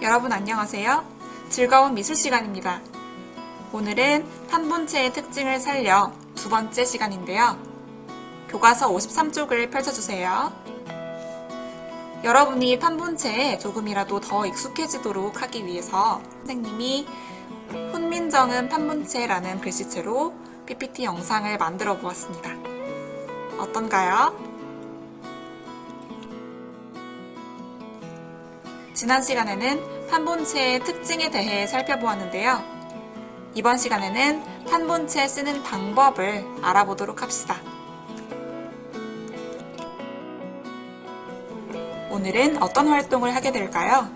여러분 안녕하세요. 즐거운 미술 시간입니다. 오늘은 판본체의 특징을 살려 두 번째 시간인데요. 교과서 53쪽을 펼쳐주세요. 여러분이 판본체에 조금이라도 더 익숙해지도록 하기 위해서 선생님이 훈민정음 판본체라는 글씨체로 PPT 영상을 만들어 보았습니다. 어떤가요? 지난 시간에는 판본체의 특징에 대해 살펴보았는데요. 이번 시간에는 판본체 쓰는 방법을 알아보도록 합시다. 오늘은 어떤 활동을 하게 될까요?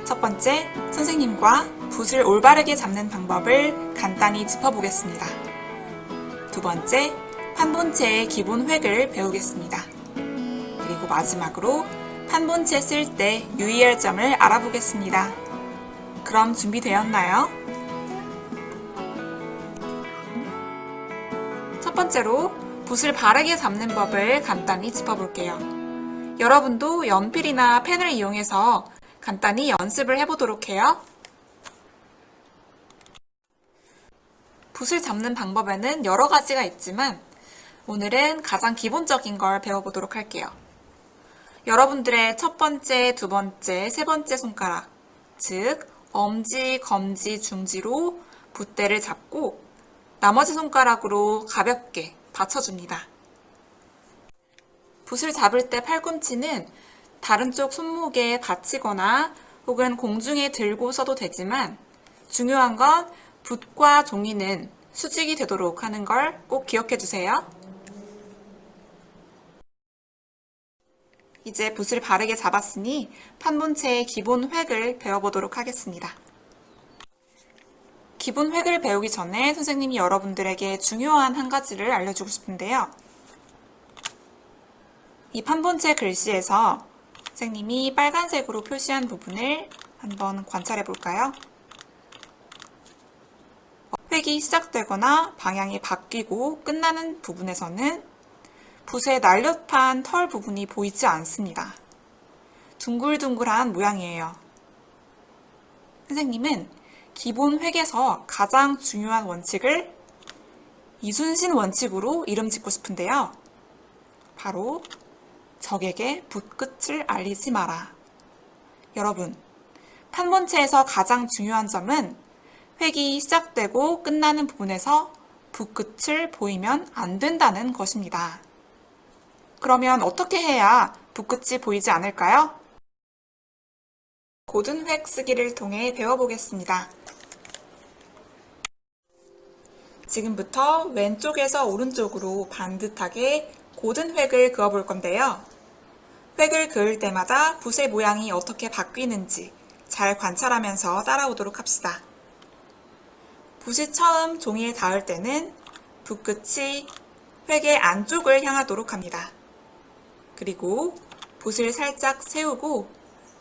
첫 번째, 선생님과 붓을 올바르게 잡는 방법을 간단히 짚어보겠습니다. 두 번째, 판본체의 기본 획을 배우겠습니다. 그리고 마지막으로 판본체 쓸 때 유의할 점을 알아보겠습니다. 그럼 준비되었나요? 첫 번째로 붓을 바르게 잡는 법을 간단히 짚어볼게요. 여러분도 연필이나 펜을 이용해서 간단히 연습을 해보도록 해요. 붓을 잡는 방법에는 여러 가지가 있지만 오늘은 가장 기본적인 걸 배워보도록 할게요. 여러분들의 첫 번째, 두 번째, 세 번째 손가락, 즉 엄지, 검지, 중지로 붓대를 잡고 나머지 손가락으로 가볍게 받쳐줍니다. 붓을 잡을 때 팔꿈치는 다른 쪽 손목에 받치거나 혹은 공중에 들고 써도 되지만 중요한 건 붓과 종이는 수직이 되도록 하는 걸 꼭 기억해 주세요. 이제 붓을 바르게 잡았으니 판본체의 기본 획을 배워보도록 하겠습니다. 기본 획을 배우기 전에 선생님이 여러분들에게 중요한 한 가지를 알려주고 싶은데요. 이 판본체 글씨에서 선생님이 빨간색으로 표시한 부분을 한번 관찰해 볼까요? 획이 시작되거나 방향이 바뀌고 끝나는 부분에서는 붓의 날렵한 털 부분이 보이지 않습니다. 둥글둥글한 모양이에요. 선생님은 기본 획에서 가장 중요한 원칙을 이순신 원칙으로 이름 짓고 싶은데요. 바로 적에게 붓끝을 알리지 마라. 여러분, 판본체에서 가장 중요한 점은 획이 시작되고 끝나는 부분에서 붓끝을 보이면 안 된다는 것입니다. 그러면 어떻게 해야 붓끝이 보이지 않을까요? 고든 획 쓰기를 통해 배워보겠습니다. 지금부터 왼쪽에서 오른쪽으로 반듯하게 고든 획을 그어볼 건데요. 획을 그을 때마다 붓의 모양이 어떻게 바뀌는지 잘 관찰하면서 따라오도록 합시다. 붓이 처음 종이에 닿을 때는 붓끝이 획의 안쪽을 향하도록 합니다. 그리고 붓을 살짝 세우고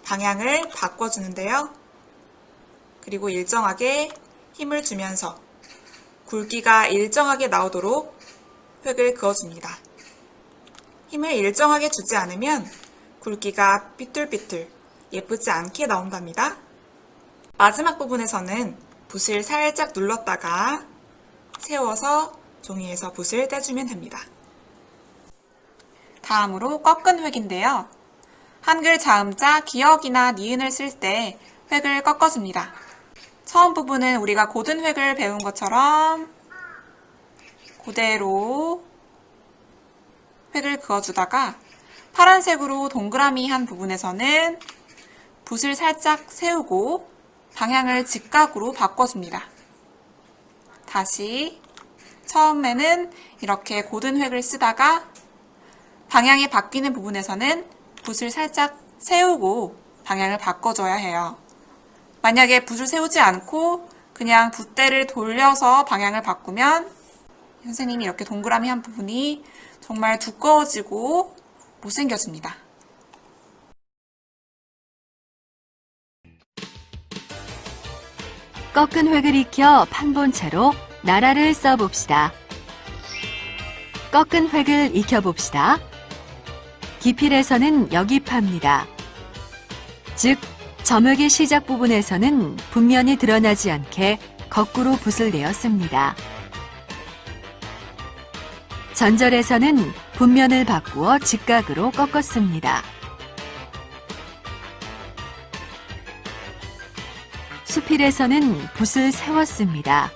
방향을 바꿔주는데요. 그리고 일정하게 힘을 주면서 굵기가 일정하게 나오도록 획을 그어줍니다. 힘을 일정하게 주지 않으면 굵기가 삐뚤삐뚤 예쁘지 않게 나온답니다. 마지막 부분에서는 붓을 살짝 눌렀다가 세워서 종이에서 붓을 떼주면 됩니다. 다음으로 꺾은 획인데요. 한글 자음자 기역이나 니은을 쓸 때 획을 꺾어줍니다. 처음 부분은 우리가 고든 획을 배운 것처럼 그대로 획을 그어주다가 파란색으로 동그라미 한 부분에서는 붓을 살짝 세우고 방향을 직각으로 바꿔줍니다. 다시 처음에는 이렇게 고든 획을 쓰다가 방향이 바뀌는 부분에서는 붓을 살짝 세우고 방향을 바꿔줘야 해요. 만약에 붓을 세우지 않고 그냥 붓대를 돌려서 방향을 바꾸면 선생님이 이렇게 동그라미 한 부분이 정말 두꺼워지고 못생겨집니다. 꺾은 획을 익혀 판본체로 나라를 써봅시다. 꺾은 획을 익혀봅시다. 기필에서는 여기파입니다. 즉 점역의 시작 부분에서는 붓면이 드러나지 않게 거꾸로 붓을 내었습니다. 전절에서는 붓면을 바꾸어 직각으로 꺾었습니다. 수필에서는 붓을 세웠습니다.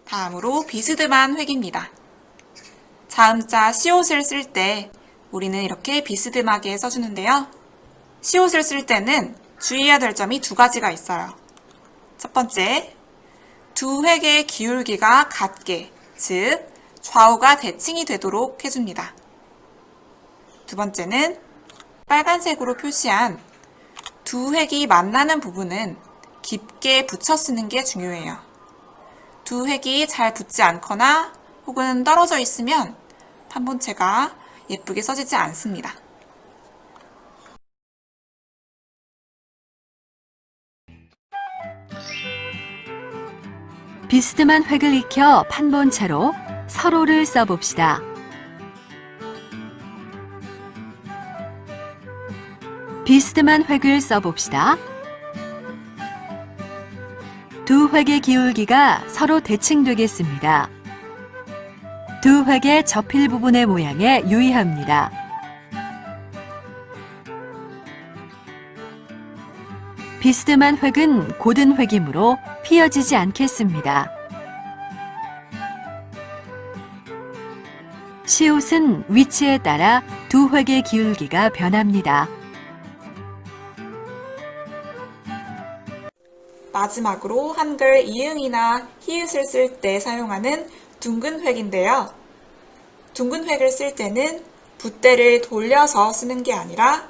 다음으로 비스듬한 획입니다. 자음자 시옷을 쓸 때 우리는 이렇게 비스듬하게 써주는데요. 시옷을 쓸 때는 주의해야 될 점이 두 가지가 있어요. 첫 번째, 두 획의 기울기가 같게, 즉 좌우가 대칭이 되도록 해줍니다. 두 번째는 빨간색으로 표시한 두 획이 만나는 부분은 깊게 붙여 쓰는 게 중요해요. 두 획이 잘 붙지 않거나 혹은 떨어져 있으면 판본체가 예쁘게 써지지 않습니다. 비스듬한 획을 익혀 판본체로 서로를 써봅시다. 비스듬한 획을 써봅시다. 두 획의 기울기가 서로 대칭되겠습니다. 두 획의 접힐 부분의 모양에 유의합니다. 비스듬한 획은 고든 획이므로 휘어지지 않겠습니다. 시옷은 위치에 따라 두 획의 기울기가 변합니다. 마지막으로 한글 이응이나 히읗을 쓸 때 사용하는 둥근 획인데요. 둥근 획을 쓸 때는 붓대를 돌려서 쓰는 게 아니라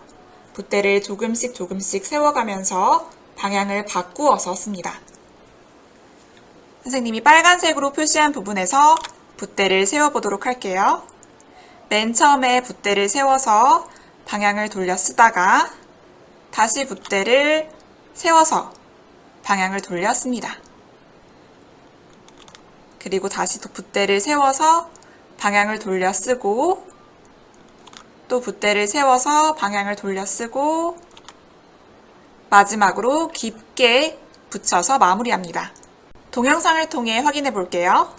붓대를 조금씩 세워가면서 방향을 바꾸어서 씁니다. 선생님이 빨간색으로 표시한 부분에서 붓대를 세워보도록 할게요. 맨 처음에 붓대를 세워서 방향을 돌려 쓰다가 다시 붓대를 세워서 방향을 돌려 씁니다. 그리고 다시 또 붓대를 세워서 방향을 돌려 쓰고 또 붓대를 세워서 방향을 돌려 쓰고 마지막으로 깊게 붙여서 마무리합니다. 동영상을 통해 확인해 볼게요.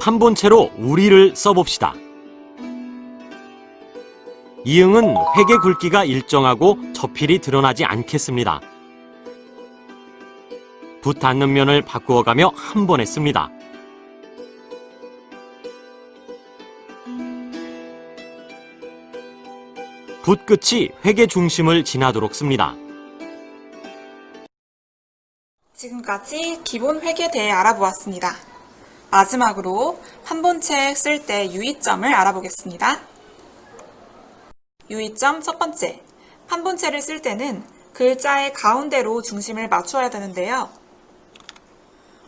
판본체로 우리를 써봅시다. 이응은 획의 굵기가 일정하고 접힐이 드러나지 않겠습니다. 붓 닿는 면을 바꾸어가며 한 번에 씁니다. 붓 끝이 획의 중심을 지나도록 씁니다. 지금까지 기본 획에 대해 알아보았습니다. 마지막으로 판본체 쓸 때 유의점을 알아보겠습니다. 유의점 첫 번째, 판본체를 쓸 때는 글자의 가운데로 중심을 맞춰야 되는데요.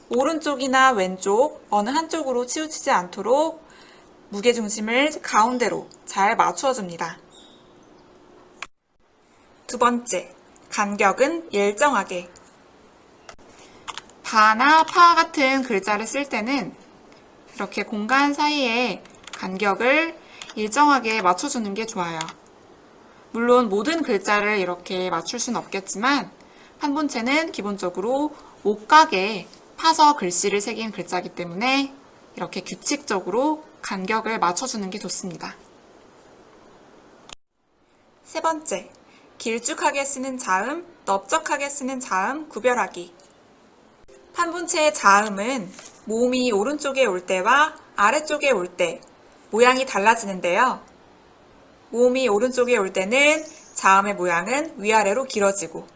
오른쪽이나 왼쪽 어느 한쪽으로 치우치지 않도록 무게중심을 가운데로 잘 맞춰줍니다. 두 번째, 간격은 일정하게. 바나 파 같은 글자를 쓸 때는 이렇게 공간 사이에 간격을 일정하게 맞춰주는 게 좋아요. 물론 모든 글자를 이렇게 맞출 수는 없겠지만 판본체는 기본적으로 옷각에 파서 글씨를 새긴 글자이기 때문에 이렇게 규칙적으로 간격을 맞춰주는 게 좋습니다. 세 번째, 길쭉하게 쓰는 자음, 넓적하게 쓰는 자음 구별하기. 판본체의 자음은 모음이 오른쪽에 올 때와 아래쪽에 올 때 모양이 달라지는데요. 모음이 오른쪽에 올 때는 자음의 모양은 위아래로 길어지고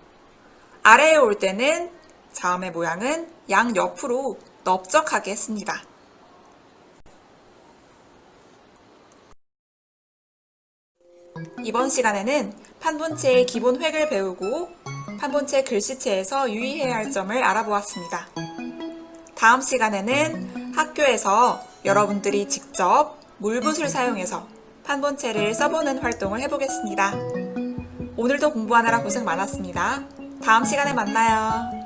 아래에 올 때는 자음의 모양은 양옆으로 넓적하게 씁니다. 이번 시간에는 판본체의 기본 획을 배우고 판본체 글씨체에서 유의해야 할 점을 알아보았습니다. 다음 시간에는 학교에서 여러분들이 직접 물붓을 사용해서 판본체를 써보는 활동을 해보겠습니다. 오늘도 공부하느라 고생 많았습니다. 다음 시간에 만나요.